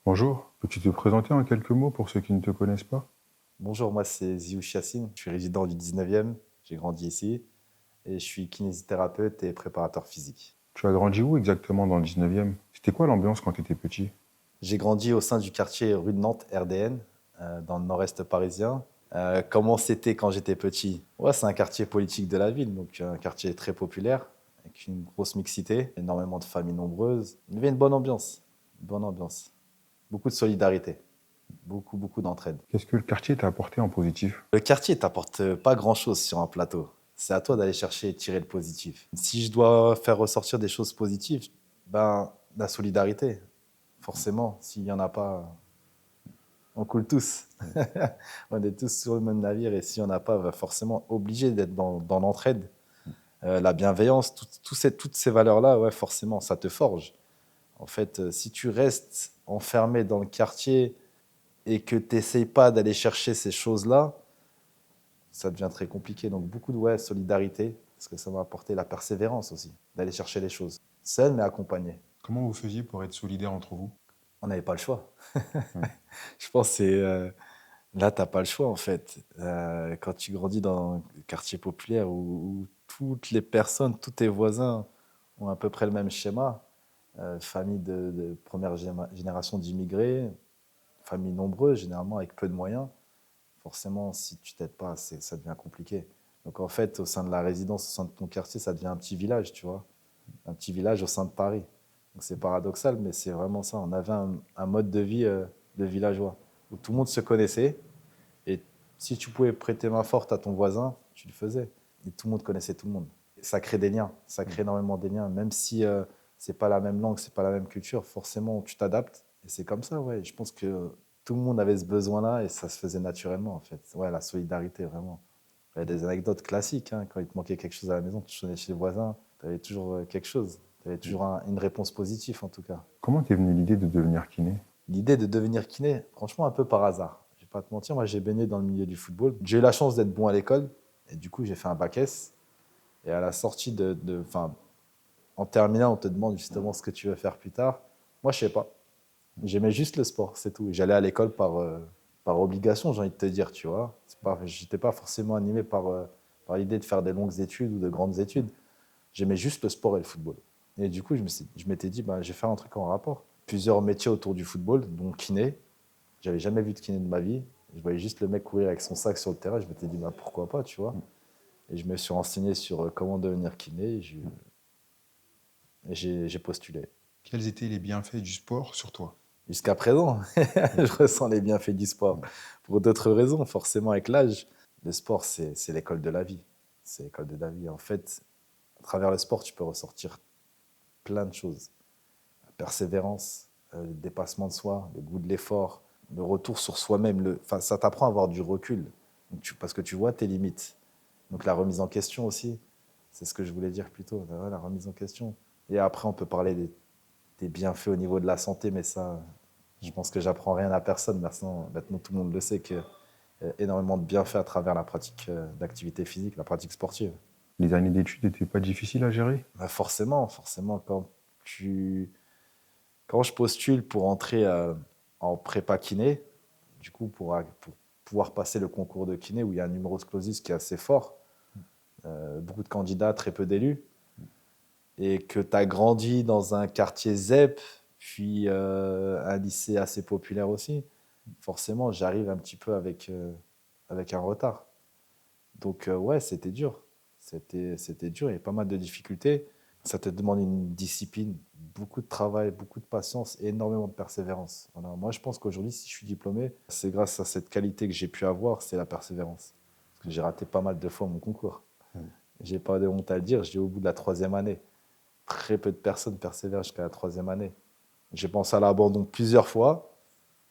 Bonjour, peux-tu te présenter en quelques mots pour ceux qui ne te connaissent pas? Bonjour, moi c'est Ziouch Yassine, je suis résident du 19e, j'ai grandi ici et je suis kinésithérapeute et préparateur physique. Tu as grandi où exactement dans le 19e? C'était quoi l'ambiance quand tu étais petit? J'ai grandi au sein du quartier rue de Nantes, RDN, dans le nord-est parisien. Comment c'était quand j'étais petit? Ouais, c'est un quartier politique de la ville, donc un quartier très populaire, avec une grosse mixité, énormément de familles nombreuses. Il y avait une bonne ambiance, beaucoup de solidarité, beaucoup d'entraide. Qu'est-ce que le quartier t'a apporté en positif? Le quartier t'apporte pas grand-chose sur un plateau. C'est à toi d'aller chercher et tirer le positif. Si je dois faire ressortir des choses positives, ben, la solidarité, forcément. S'il n'y en a pas, on coule tous. On est tous sur le même navire et s'il n'y en a pas, ben, forcément obligé d'être dans l'entraide. La bienveillance, toutes ces valeurs-là, ouais, forcément, ça te forge. En fait, si tu restes enfermé dans le quartier et que tu n'essayes pas d'aller chercher ces choses-là, ça devient très compliqué. Donc beaucoup de ouais, solidarité, parce que ça m'a apporté la persévérance aussi, d'aller chercher les choses. Seul, mais accompagné. Comment vous faisiez pour être solidaires entre vous? On n'avait pas le choix. Hmm. Je pense que là, tu n'as pas le choix, en fait. Quand tu grandis dans un quartier populaire où toutes les personnes, tous tes voisins ont à peu près le même schéma, famille de première génération d'immigrés, famille nombreuse, généralement avec peu de moyens, forcément, si tu t'aides pas, ça devient compliqué. Donc en fait, au sein de la résidence, au sein de ton quartier, ça devient un petit village, tu vois, un petit village au sein de Paris. Donc c'est paradoxal, mais c'est vraiment ça. On avait un mode de vie de villageois, où tout le monde se connaissait, et si tu pouvais prêter main forte à ton voisin, tu le faisais. Et tout le monde connaissait tout le monde. Et ça crée des liens, ça crée énormément des liens, même si c'est pas la même langue, c'est pas la même culture, forcément tu t'adaptes. Et c'est comme ça, ouais. Je pense que tout le monde avait ce besoin-là et ça se faisait naturellement, en fait. Ouais, la solidarité, vraiment. Il y a des anecdotes classiques, hein. Quand il te manquait quelque chose à la maison, tu sonnais chez les voisins, tu avais toujours quelque chose. Tu avais toujours une réponse positive, en tout cas. Comment t'es venue l'idée de devenir kiné? L'idée de devenir kiné, franchement, un peu par hasard. Je vais pas te mentir, moi j'ai baigné dans le milieu du football. J'ai eu la chance d'être bon à l'école et du coup j'ai fait un bac S. Et à la sortie enfin, en terminale, on te demande justement ce que tu veux faire plus tard. Moi, je sais pas. J'aimais juste le sport, c'est tout. J'allais à l'école par obligation, j'ai envie de te dire, tu vois. J'étais pas forcément animé par l'idée de faire des longues études ou de grandes études. J'aimais juste le sport et le football. Et du coup, je m'étais dit, bah, je vais faire un truc en rapport. Plusieurs métiers autour du football, dont kiné. J'avais jamais vu de kiné de ma vie. Je voyais juste le mec courir avec son sac sur le terrain. Je m'étais dit, bah, pourquoi pas, tu vois. Et je me suis renseigné sur comment devenir kiné. J'ai postulé. Quels étaient les bienfaits du sport sur toi? Jusqu'à présent, je ressens les bienfaits du sport. Pour d'autres raisons, forcément, avec l'âge, le sport, c'est l'école de la vie. C'est l'école de la vie. En fait, à travers le sport, tu peux ressortir plein de choses. La persévérance, le dépassement de soi, le goût de l'effort, le retour sur soi-même. Enfin, ça t'apprend à avoir du recul, parce que tu vois tes limites. Donc la remise en question aussi, c'est ce que je voulais dire plus tôt, la remise en question. Et après, on peut parler des bienfaits au niveau de la santé, mais ça, je pense que j'apprends rien à personne. Maintenant, tout le monde le sait qu'il y a énormément de bienfaits à travers la pratique d'activité physique, la pratique sportive. Les années d'études n'étaient pas difficiles à gérer? Bah forcément, quand je postule pour entrer en prépa kiné, du coup, pour pouvoir passer le concours de kiné où il y a un numerus clausus qui est assez fort, beaucoup de candidats, très peu d'élus, et que tu as grandi dans un quartier ZEP, puis un lycée assez populaire aussi, forcément, j'arrive un petit peu avec un retard. Donc, ouais, c'était dur. C'était dur, il y a pas mal de difficultés. Ça te demande une discipline, beaucoup de travail, beaucoup de patience et énormément de persévérance. Voilà. Moi, je pense qu'aujourd'hui, si je suis diplômé, c'est grâce à cette qualité que j'ai pu avoir, c'est la persévérance. Parce que j'ai raté pas mal de fois mon concours. J'ai pas de honte à le dire, j'ai au bout de la troisième année. Très peu de personnes persévèrent jusqu'à la troisième année. J'ai pensé à l'abandon plusieurs fois,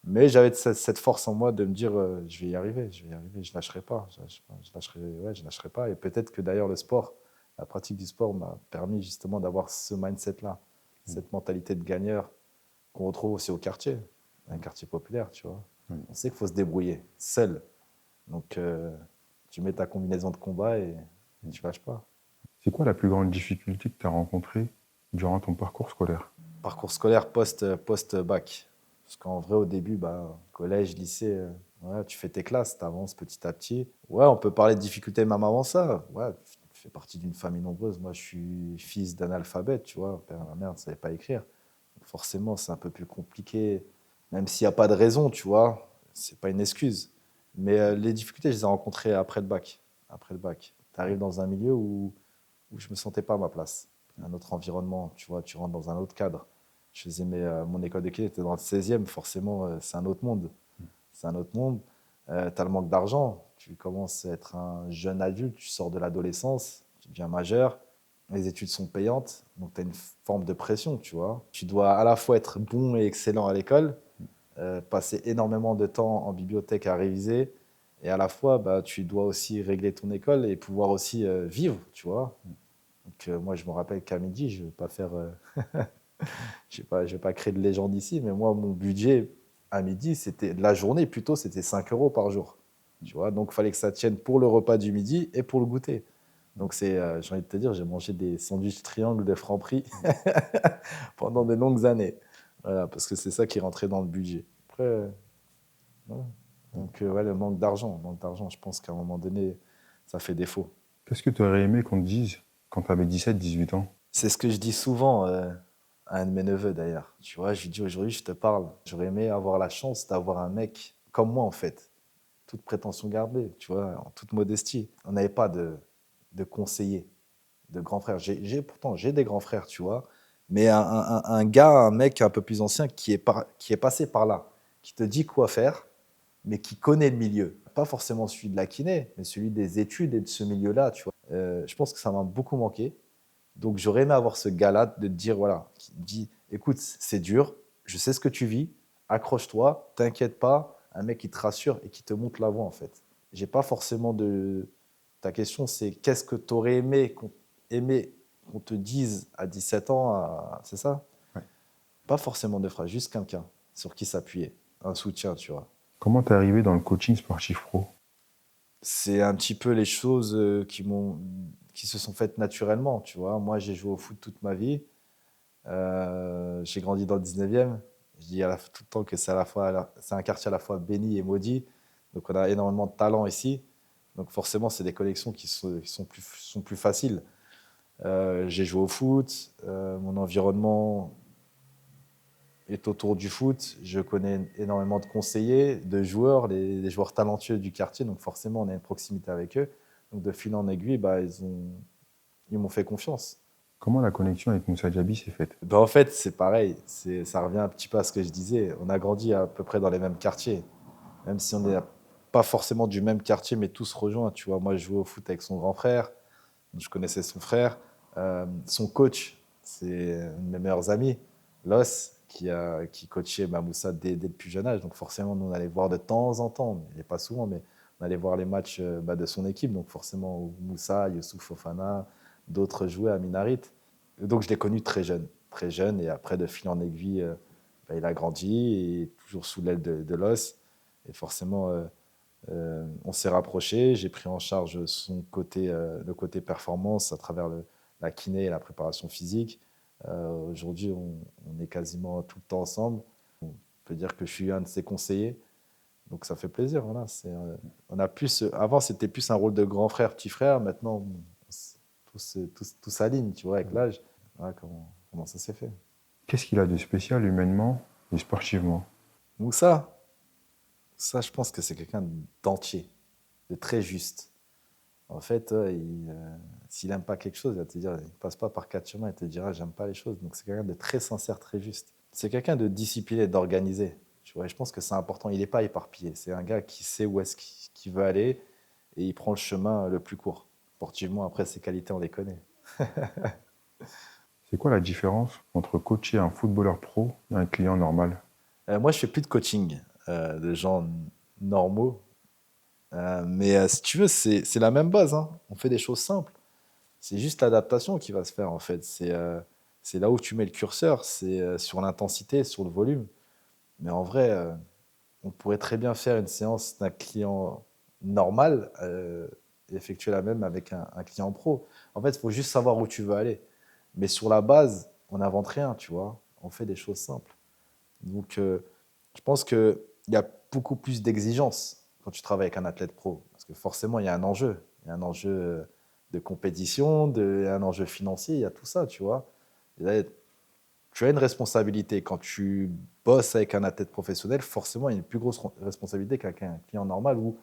mais j'avais cette force en moi de me dire je vais y arriver, je lâcherai pas, je lâcherai pas. Et peut-être que d'ailleurs le sport, la pratique du sport m'a permis justement d'avoir ce mindset-là, cette mentalité de gagneur qu'on retrouve aussi au quartier, un quartier populaire, tu vois. On sait qu'il faut se débrouiller seul. Donc tu mets ta combinaison de combat et tu lâches pas. C'est quoi la plus grande difficulté que tu as rencontrée durant ton parcours scolaire? Parcours scolaire post-bac. Parce qu'en vrai, au début, collège, lycée, ouais, tu fais tes classes, tu avances petit à petit. Ouais, on peut parler de difficultés même avant ça. Ouais, je fais partie d'une famille nombreuse. Moi, je suis fils d'analphabète, tu vois. Père et ma mère ne savaient pas écrire. Donc forcément, c'est un peu plus compliqué, même s'il n'y a pas de raison, tu vois. C'est pas une excuse. Mais les difficultés, je les ai rencontrées après le bac. Après le bac. Tu arrives dans un milieu où je me sentais pas à ma place. Un autre environnement, tu vois, tu rentres dans un autre cadre. Je faisais mon école de kiné était dans le 16e, forcément, c'est un autre monde. C'est un autre monde. Tu as le manque d'argent. Tu commences à être un jeune adulte, tu sors de l'adolescence, tu deviens majeur. Les études sont payantes, donc tu as une forme de pression, tu vois. Tu dois à la fois être bon et excellent à l'école, passer énormément de temps en bibliothèque à réviser, et à la fois, tu dois aussi régler ton école et pouvoir aussi vivre, tu vois. Donc, moi, je me rappelle qu'à midi, je ne vais pas faire, je vais pas créer de légende ici, mais moi, mon budget à midi, c'était la journée plutôt, c'était 5 euros par jour. Tu vois, donc il fallait que ça tienne pour le repas du midi et pour le goûter. Donc j'ai envie de te dire, j'ai mangé des sandwichs triangles de Franprix pendant de longues années. Voilà, parce que c'est ça qui rentrait dans le budget. Après, voilà. Donc ouais, le manque d'argent, je pense qu'à un moment donné, ça fait défaut. Qu'est-ce que tu aurais aimé qu'on te dise quand tu avais 17, 18 ans? C'est ce que je dis souvent à un de mes neveux d'ailleurs. Tu vois, je lui dis aujourd'hui, je te parle. J'aurais aimé avoir la chance d'avoir un mec comme moi en fait. Toute prétention gardée, tu vois, en toute modestie. On n'avait pas de conseiller, de grand frère. Pourtant, j'ai des grands frères, tu vois. Mais un gars, un mec un peu plus ancien qui est passé par là, qui te dit quoi faire, mais qui connaît le milieu. Pas forcément celui de la kiné, mais celui des études et de ce milieu-là, tu vois. Je pense que ça m'a beaucoup manqué. Donc j'aurais aimé avoir ce gars-là de te dire, voilà, qui te dit, écoute, c'est dur, je sais ce que tu vis, accroche-toi, t'inquiète pas, un mec qui te rassure et qui te montre la voie en fait. J'ai pas forcément de... Ta question c'est qu'est-ce que tu aurais aimé qu'on te dise à 17 ans, c'est ça? Ouais. Pas forcément de phrase, juste quelqu'un sur qui s'appuyer, un soutien, tu vois. Comment t'es arrivé dans le coaching sportif pro? C'est un petit peu les choses qui se sont faites naturellement, tu vois. Moi j'ai joué au foot toute ma vie. J'ai grandi dans le 19e. Je dis tout le temps que c'est un quartier à la fois béni et maudit. Donc on a énormément de talent ici. Donc forcément, c'est des connexions qui sont plus faciles. J'ai joué au foot. Mon environnement est autour du foot. Je connais énormément de conseillers, de joueurs, les joueurs talentueux du quartier. Donc forcément, on a une proximité avec eux. Donc de fil en aiguille, ils m'ont fait confiance. Comment la connexion avec Moussa Diaby s'est faite? En fait, c'est pareil. Ça revient un petit peu à ce que je disais. On a grandi à peu près dans les mêmes quartiers. Même si on n'est pas forcément du même quartier, mais tous rejoints. Tu vois, moi, je jouais au foot avec son grand frère. Donc je connaissais son frère. Son coach, c'est un de mes meilleurs amis, Los, qui coachait Moussa dès le plus jeune âge. Donc forcément, nous, on allait voir de temps en temps, mais pas souvent, mais on allait voir les matchs de son équipe. Donc forcément, Moussa, Youssouf Fofana, d'autres jouaient à Minarit. Donc je l'ai connu très jeune. Et après, de fil en aiguille, il a grandi et toujours sous l'aile de Los. Et forcément, on s'est rapprochés. J'ai pris en charge le côté performance à travers la kiné et la préparation physique. Aujourd'hui, on est quasiment tout le temps ensemble. On peut dire que je suis un de ses conseillers. Donc ça fait plaisir. Voilà. On a plus, avant, c'était plus un rôle de grand frère, petit frère. Maintenant, tout s'aligne, tu vois, avec l'âge. Voilà comment ça s'est fait. Qu'est-ce qu'il a de spécial humainement et sportivement? Moussa, ça, je pense que c'est quelqu'un d'entier, de très juste. En fait, s'il n'aime pas quelque chose, il va te dire, il ne passe pas par quatre chemins, il te dira, j'aime pas les choses. Donc c'est quelqu'un de très sincère, très juste. C'est quelqu'un de discipliné, d'organisé. Tu vois, et je pense que c'est important. Il n'est pas éparpillé. C'est un gars qui sait où est-ce qu'il veut aller et il prend le chemin le plus court. Sportivement, après, ses qualités, on les connaît. C'est quoi la différence entre coacher un footballeur pro et un client normal? Moi, je fais plus de coaching de gens normaux. Mais si tu veux, c'est la même base, hein. On fait des choses simples. C'est juste l'adaptation qui va se faire en fait. C'est là où tu mets le curseur, c'est sur l'intensité, sur le volume. Mais en vrai, on pourrait très bien faire une séance d'un client normal et effectuer la même avec un client pro. En fait, il faut juste savoir où tu veux aller. Mais sur la base, on n'invente rien, tu vois. On fait des choses simples. Donc, je pense qu'il y a beaucoup plus d'exigences quand tu travailles avec un athlète pro. Parce que forcément, il y a un enjeu. Il y a un enjeu de compétition, un enjeu financier, il y a tout ça, tu vois. Et là, tu as une responsabilité. Quand tu bosses avec un athlète professionnel, forcément, il y a une plus grosse responsabilité qu'avec un client normal où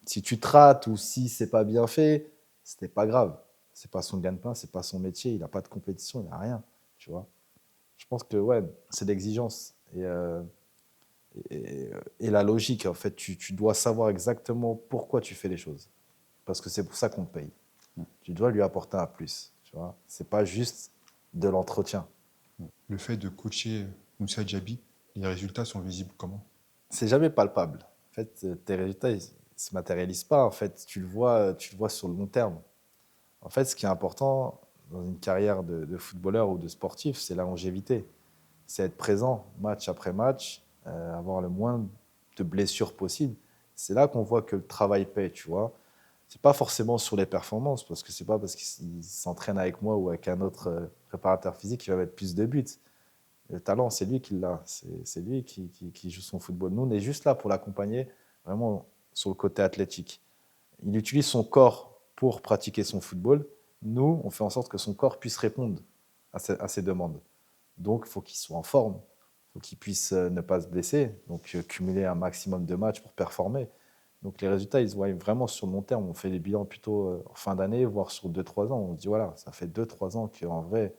si tu te rates ou si c'est pas bien fait, c'était pas grave. C'est pas son gagne-pain, c'est pas son métier, il n'a pas de compétition, il n'a rien, tu vois. Je pense que ouais, c'est l'exigence et la logique. En fait, tu dois savoir exactement pourquoi tu fais les choses. Parce que c'est pour ça qu'on te paye. Tu dois lui apporter un plus, tu vois. C'est pas juste de l'entretien. Le fait de coacher Moussa Djabi, les résultats sont visibles comment? C'est jamais palpable. En fait, tes résultats, ils se matérialisent pas. En fait, tu le vois sur le long terme. En fait, ce qui est important dans une carrière de footballeur ou de sportif, c'est la longévité. C'est être présent match après match, avoir le moins de blessures possible. C'est là qu'on voit que le travail paie, tu vois. C'est pas forcément sur les performances, parce que c'est pas parce qu'il s'entraîne avec moi ou avec un autre préparateur physique qu'il va mettre plus de buts. Le talent, c'est lui qui l'a. C'est lui qui joue son football. Nous, on est juste là pour l'accompagner, vraiment sur le côté athlétique. Il utilise son corps pour pratiquer son football. Nous, on fait en sorte que son corps puisse répondre à ses demandes. Donc, il faut qu'il soit en forme, il faut qu'il puisse ne pas se blesser, donc cumuler un maximum de matchs pour performer. Donc, les résultats, ils se voient vraiment sur le long terme. On fait des bilans plutôt en fin d'année, voire sur 2-3 ans. On se dit, voilà, ça fait 2-3 ans qu'en vrai,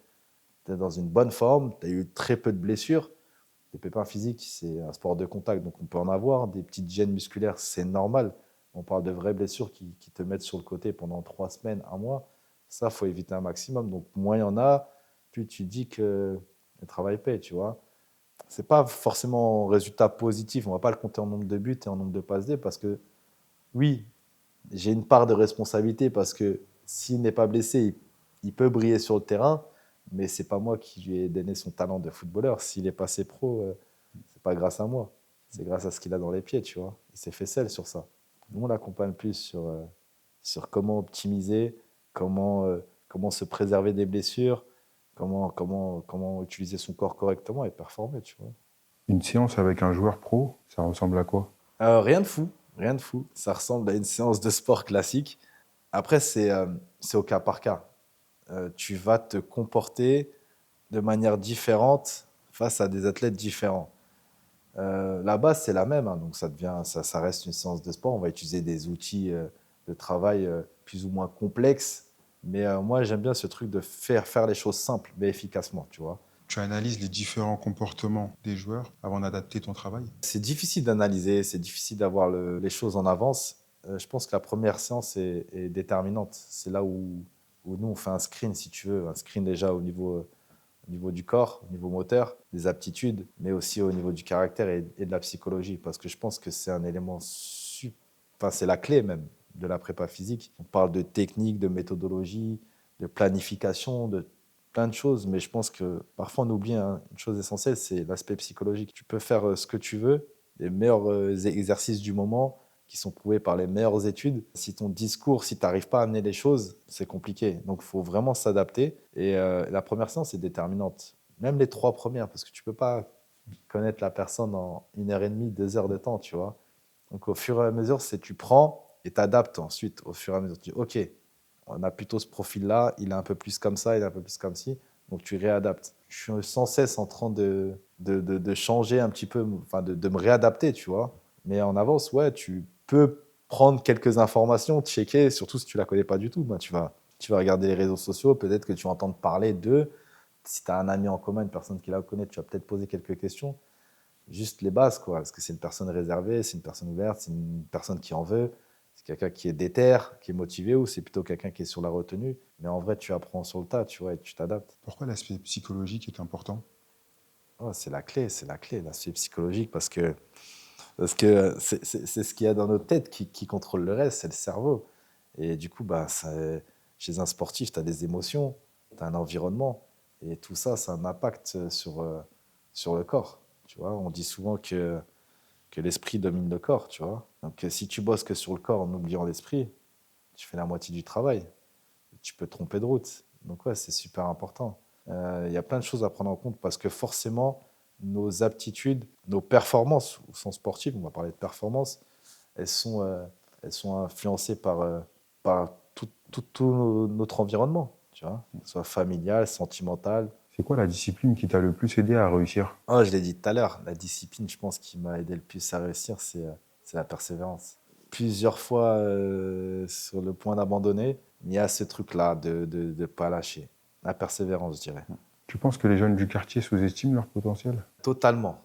tu es dans une bonne forme, tu as eu très peu de blessures. Des pépins physiques, c'est un sport de contact, donc on peut en avoir. Des petites gênes musculaires, c'est normal. On parle de vraies blessures qui te mettent sur le côté pendant 3 semaines, un mois. Ça, il faut éviter un maximum. Donc, moins il y en a, plus tu dis que le travail paie, tu vois. C'est pas forcément un résultat positif. On va pas le compter en nombre de buts et en nombre de passes D parce que, oui, j'ai une part de responsabilité parce que s'il n'est pas blessé, il peut briller sur le terrain, mais c'est pas moi qui lui ai donné son talent de footballeur. S'il est passé pro, c'est pas grâce à moi. C'est grâce à ce qu'il a dans les pieds, tu vois. Il s'est fait seul sur ça. Nous, on l'accompagne plus sur comment optimiser, comment se préserver des blessures, comment utiliser son corps correctement et performer, tu vois. Une séance avec un joueur pro, ça ressemble à quoi? Rien de fou, rien de fou. Ça ressemble à une séance de sport classique. Après, c'est au cas par cas. Tu vas te comporter de manière différente face à des athlètes différents. La base, c'est la même, hein, donc ça reste une séance de sport. On va utiliser des outils de travail plus ou moins complexes. Mais moi, j'aime bien ce truc de faire les choses simples, mais efficacement, tu vois. Tu analyses les différents comportements des joueurs avant d'adapter ton travail? C'est difficile d'analyser, c'est difficile d'avoir les choses en avance. Je pense que la première séance est déterminante. C'est là où nous, on fait un screen, si tu veux, un screen déjà au niveau du corps, au niveau moteur, des aptitudes, mais aussi au niveau du caractère et de la psychologie, parce que je pense que c'est un élément, enfin, c'est la clé même de la prépa physique. On parle de technique, de méthodologie, de planification, de plein de choses, mais je pense que parfois on oublie une chose essentielle, c'est l'aspect psychologique. Tu peux faire ce que tu veux, les meilleurs exercices du moment, qui sont prouvés par les meilleures études. Si ton discours, si tu n'arrives pas à amener les choses, c'est compliqué. Donc, il faut vraiment s'adapter. Et la première séance est déterminante. Même les 3 premières, parce que tu ne peux pas connaître la personne en 1 heure et demie, 2 heures de temps, tu vois. Donc, au fur et à mesure, c'est tu prends et t'adaptes ensuite. Au fur et à mesure, tu dis, OK, on a plutôt ce profil-là, il est un peu plus comme ça, il est un peu plus comme ci. Donc, tu réadaptes. Je suis sans cesse en train de changer un petit peu, enfin, de me réadapter, tu vois. Mais en avance, ouais, tu peux prendre quelques informations, checker, surtout si tu ne la connais pas du tout. Ben, tu vas regarder les réseaux sociaux, peut-être que tu vas entendre parler d'eux. Si tu as un ami en commun, une personne qui la connaît, tu vas peut-être poser quelques questions. Juste les bases, quoi. Est-ce que c'est une personne réservée, c'est une personne ouverte, c'est une personne qui en veut, c'est quelqu'un qui est déter, qui est motivé, ou c'est plutôt quelqu'un qui est sur la retenue. Mais en vrai, tu apprends sur le tas, tu vois, et tu t'adaptes. Pourquoi l'aspect psychologique est important? Oh, c'est la clé, l'aspect psychologique, parce que c'est ce qu'il y a dans notre tête qui contrôle le reste, c'est le cerveau. Et du coup, bah, chez un sportif, tu as des émotions, tu as un environnement. Et tout ça, ça a un impact sur le corps. Tu vois, on dit souvent que l'esprit domine le corps, tu vois. Donc, si tu bosses que sur le corps en oubliant l'esprit, tu fais la moitié du travail. Tu peux te tromper de route. Donc ouais, c'est super important. Il y a plein de choses à prendre en compte parce que forcément, nos aptitudes, nos performances, au sens sportif, on va parler de performance, elles sont, euh, elles sont influencées par tout notre environnement, tu vois, que ce soit familial, sentimental. C'est quoi la discipline qui t'a le plus aidé à réussir? Oh, je l'ai dit tout à l'heure, la discipline, je pense, qui m'a aidé le plus à réussir, c'est la persévérance. Plusieurs fois sur le point d'abandonner, il y a ce truc-là de ne pas lâcher. La persévérance, je dirais. Tu penses que les jeunes du quartier sous-estiment leur potentiel? Totalement,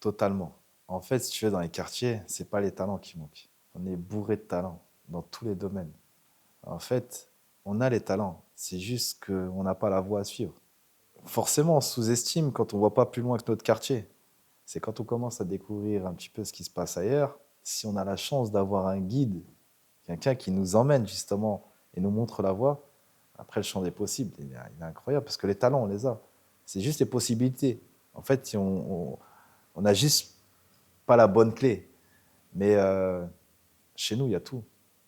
totalement. En fait, si tu veux, dans les quartiers, c'est pas les talents qui manquent. On est bourré de talents dans tous les domaines. En fait, on a les talents. C'est juste qu'on n'a pas la voie à suivre. Forcément, on sous-estime quand on voit pas plus loin que notre quartier. C'est quand on commence à découvrir un petit peu ce qui se passe ailleurs. Si on a la chance d'avoir un guide, quelqu'un qui nous emmène justement et nous montre la voie, après le champ des possibles, il est incroyable parce que les talents, on les a. C'est juste les possibilités. En fait, si on n'a juste pas la bonne clé. Mais chez nous, il y a tout.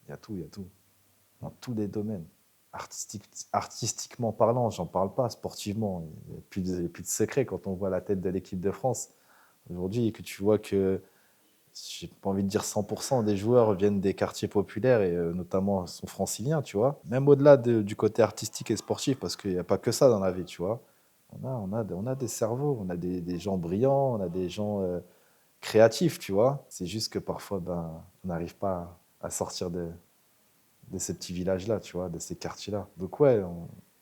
Il y a tout, il y a tout. Dans tous les domaines. Artistiquement parlant, j'en parle pas. Sportivement, il n'y a plus de secret quand on voit la tête de l'équipe de France. Aujourd'hui, que tu vois que, j'ai pas envie de dire 100% des joueurs viennent des quartiers populaires et notamment sont franciliens, tu vois. Même au-delà du côté artistique et sportif, parce qu'il n'y a pas que ça dans la vie, tu vois. On a des cerveaux, on a des gens brillants, on a des gens créatifs, tu vois. C'est juste que parfois, on n'arrive pas à sortir de ces petits villages-là, tu vois, de ces quartiers-là. Donc ouais,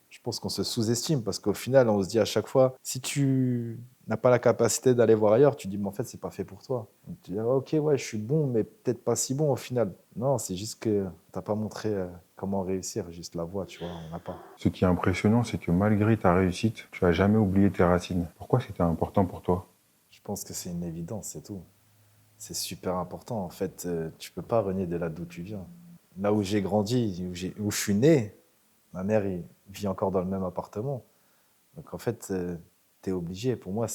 je pense qu'on se sous-estime parce qu'au final, on se dit à chaque fois, si tu n'as pas la capacité d'aller voir ailleurs, tu dis, mais en fait, c'est pas fait pour toi. Donc, tu dis, ah, ok, ouais, je suis bon, mais peut-être pas si bon au final. Non, c'est juste que t'as pas montré comment réussir, juste la voie, tu vois, on n'a pas. Ce qui est impressionnant, c'est que malgré ta réussite, tu as jamais oublié tes racines. Pourquoi c'était important pour toi? Je pense que c'est une évidence, c'est tout. C'est super important. En fait, tu peux pas renier de là d'où tu viens. Là où j'ai grandi, où je suis né, ma mère vit encore dans le même appartement. Donc en fait, tu es obligé. Pour moi,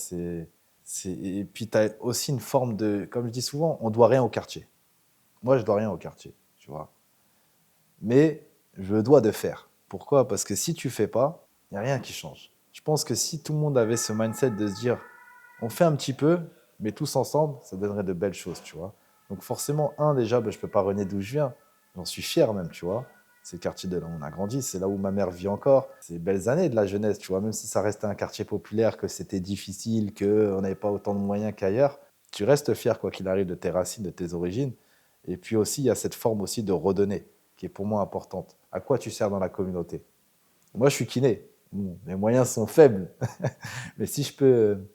Et puis tu as aussi une forme de. Comme je dis souvent, on doit rien au quartier. Moi, je dois rien au quartier, tu vois. Mais je dois de faire. Pourquoi? Parce que si tu fais pas, il n'y a rien qui change. Je pense que si tout le monde avait ce mindset de se dire, on fait un petit peu, mais tous ensemble, ça donnerait de belles choses, tu vois. Donc forcément, déjà, je ne peux pas renier d'où je viens. J'en suis fier même, tu vois. C'est le quartier de là où on a grandi, c'est là où ma mère vit encore. C'est les belles années de la jeunesse, tu vois. Même si ça restait un quartier populaire, que c'était difficile, qu'on n'avait pas autant de moyens qu'ailleurs, tu restes fier, quoi qu'il arrive, de tes racines, de tes origines. Et puis aussi, il y a cette forme aussi de redonner, qui est pour moi importante. À quoi tu sers dans la communauté? Moi, je suis kiné. Bon, mes moyens sont faibles. Mais si je peux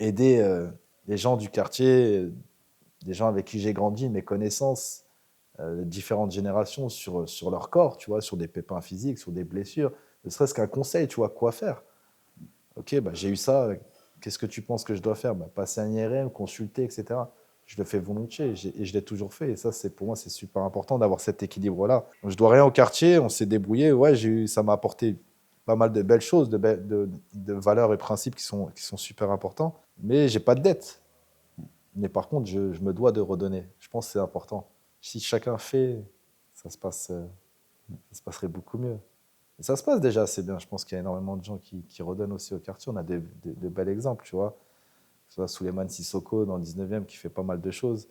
aider les gens du quartier, des gens avec qui j'ai grandi, mes connaissances, différentes générations sur leur corps, tu vois, sur des pépins physiques, sur des blessures, ne serait-ce qu'un conseil, tu vois, quoi faire. Ok, bah, j'ai eu ça, qu'est-ce que tu penses que je dois faire? Bah, passer un IRM, consulter, etc. Je le fais volontiers et je l'ai toujours fait. Et ça, pour moi, c'est super important d'avoir cet équilibre-là. Donc, je dois rien au quartier, on s'est débrouillé. Ouais, ça m'a apporté pas mal de belles choses, de valeurs et principes qui sont super importants. Mais j'ai pas de dette. Mais par contre, je me dois de redonner. Je pense que c'est important. Si chacun fait, ça se passe, ça se passerait beaucoup mieux. Et ça se passe déjà assez bien. Je pense qu'il y a énormément de gens qui redonnent aussi au quartier. On a de bels exemples, tu vois. Que ce soit Souleymane Sissoko dans le 19e qui fait pas mal de choses,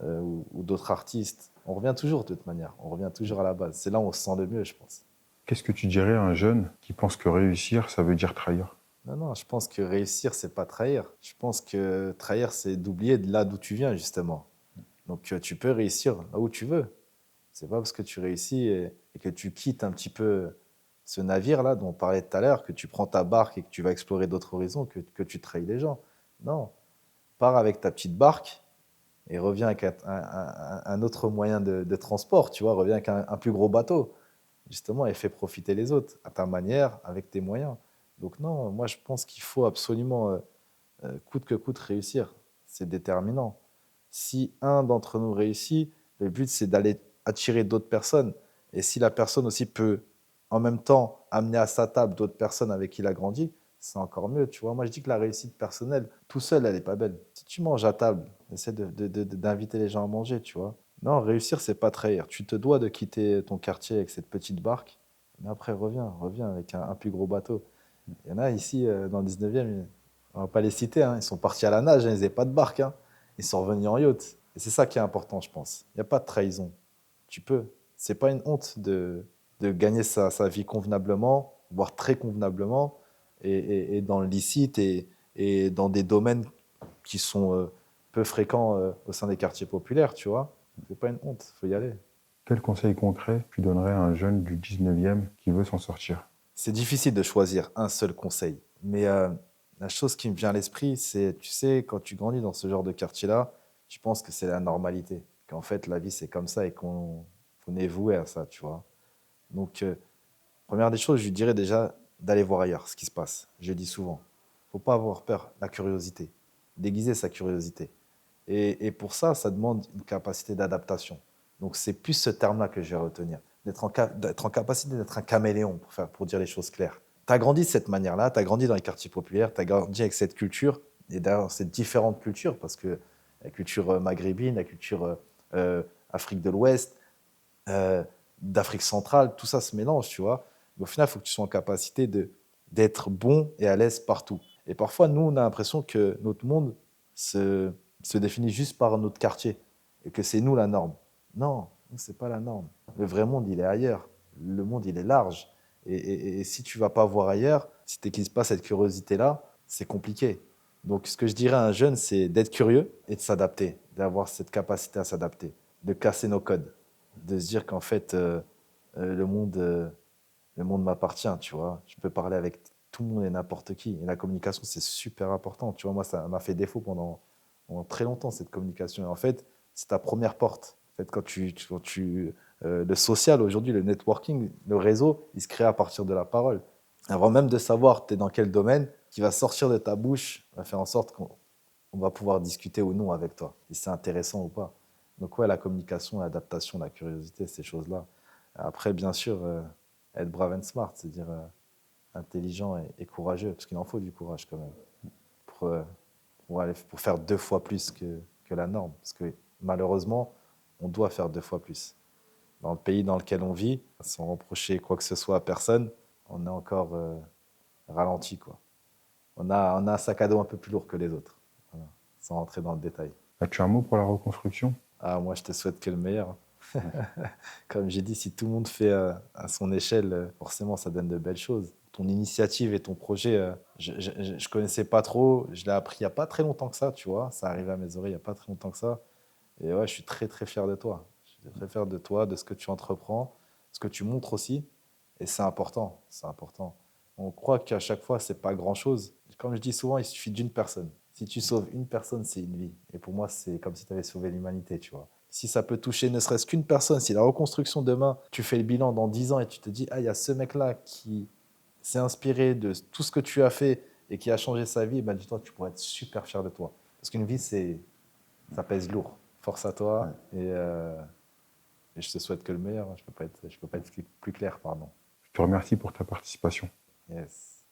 ou d'autres artistes. On revient toujours de toute manière. On revient toujours à la base. C'est là où on se sent le mieux, je pense. Qu'est-ce que tu dirais à un jeune qui pense que réussir, ça veut dire trahir? Non, non, je pense que réussir, c'est pas trahir. Je pense que trahir, c'est d'oublier de là d'où tu viens, justement. Donc, tu peux réussir là où tu veux. C'est pas parce que tu réussis et que tu quittes un petit peu ce navire-là dont on parlait tout à l'heure, que tu prends ta barque et que tu vas explorer d'autres horizons, que tu trahis les gens. Non. Pars avec ta petite barque et reviens avec un autre moyen de transport, tu vois, reviens avec un plus gros bateau, justement, et fais profiter les autres, à ta manière, avec tes moyens. Donc non, moi je pense qu'il faut absolument, coûte que coûte, réussir. C'est déterminant. Si un d'entre nous réussit, le but c'est d'aller attirer d'autres personnes. Et si la personne aussi peut en même temps amener à sa table d'autres personnes avec qui il a grandi, c'est encore mieux. Tu vois, moi je dis que la réussite personnelle, tout seul, elle n'est pas belle. Si tu manges à table, essaie d'inviter les gens à manger, tu vois. Non, réussir, c'est pas trahir. Tu te dois de quitter ton quartier avec cette petite barque, mais après, reviens avec un plus gros bateau. Il y en a ici, dans le 19e, on va pas les citer, hein, ils sont partis à la nage, hein, ils n'avaient pas de barque, hein. Ils sont revenus en yacht. Et c'est ça qui est important, je pense. Il n'y a pas de trahison. Tu peux. C'est pas une honte de gagner sa vie convenablement, voire très convenablement, et dans le licite et dans des domaines qui sont peu fréquents au sein des quartiers populaires, tu vois. C'est pas une honte, il faut y aller. Quel conseil concret tu donnerais à un jeune du 19e qui veut s'en sortir? C'est difficile de choisir un seul conseil, mais la chose qui me vient à l'esprit, c'est, tu sais, quand tu grandis dans ce genre de quartier-là, tu penses que c'est la normalité, qu'en fait la vie c'est comme ça et qu'on est voué à ça, tu vois. Donc, première des choses, je lui dirais déjà d'aller voir ailleurs ce qui se passe. Je le dis souvent. Faut pas avoir peur, la curiosité. Déguiser sa curiosité. Et pour ça, ça demande une capacité d'adaptation. Donc, c'est plus ce terme-là que je vais retenir. D'être en capacité d'être un caméléon, pour dire les choses claires. Tu as grandi de cette manière-là, tu as grandi dans les quartiers populaires, tu as grandi avec cette culture, et d'ailleurs, ces différentes cultures, parce que la culture maghrébine, la culture Afrique de l'Ouest, euh, d'Afrique centrale, tout ça se mélange, tu vois. Mais au final, il faut que tu sois en capacité d'être bon et à l'aise partout. Et parfois, nous, on a l'impression que notre monde se, se définit juste par notre quartier et que c'est nous la norme. Non, ce n'est pas la norme. Le vrai monde, il est ailleurs. Le monde, il est large. Et si tu ne vas pas voir ailleurs, si tu n'acquises pas cette curiosité-là, c'est compliqué. Donc, ce que je dirais à un jeune, c'est d'être curieux et de s'adapter, d'avoir cette capacité à s'adapter, de casser nos codes, de se dire qu'en fait, le monde, le monde m'appartient, tu vois. Je peux parler avec tout le monde et n'importe qui. Et la communication, c'est super important. Tu vois, moi, ça m'a fait défaut pendant très longtemps, cette communication. Et en fait, c'est ta première porte. En fait, le social aujourd'hui, le networking, le réseau, il se crée à partir de la parole. Avant même de savoir tu es dans quel domaine, qui va sortir de ta bouche, va faire en sorte qu'on va pouvoir discuter ou non avec toi, si c'est intéressant ou pas. Donc ouais, la communication, l'adaptation, la curiosité, ces choses-là. Après, bien sûr, être brave and smart, c'est-à-dire intelligent et courageux, parce qu'il en faut du courage quand même, pour, euh, pour faire 2 fois plus que la norme. Parce que malheureusement, on doit faire 2 fois plus. Dans le pays dans lequel on vit, sans reprocher quoi que ce soit à personne, on est encore ralenti, quoi. On a un sac à dos un peu plus lourd que les autres, voilà, sans rentrer dans le détail. As-tu un mot pour la reconstruction? Ah, moi, je te souhaite que le meilleur. Comme j'ai dit, si tout le monde fait à son échelle, forcément, ça donne de belles choses. Ton initiative et ton projet, je connaissais pas trop. Je l'ai appris il n'y a pas très longtemps que ça, tu vois. Ça arrive à mes oreilles il n'y a pas très longtemps que ça. Et ouais, je suis très, très fier de toi. Je suis très fier de toi, de ce que tu entreprends, ce que tu montres aussi. Et c'est important, c'est important. On croit qu'à chaque fois, c'est pas grand-chose. Comme je dis souvent, il suffit d'une personne. Si tu sauves une personne, c'est une vie. Et pour moi, c'est comme si tu avais sauvé l'humanité, tu vois. Si ça peut toucher ne serait-ce qu'une personne, si la reconstruction demain, tu fais le bilan dans 10 ans et tu te dis, ah, il y a ce mec-là qui s'est inspiré de tout ce que tu as fait et qui a changé sa vie, ben, dis-toi que tu pourrais être super fier de toi. Parce qu'une vie, ça pèse lourd. Force à toi et je te souhaite que le meilleur. Je peux pas être plus clair, pardon. Je te remercie pour ta participation. Yes.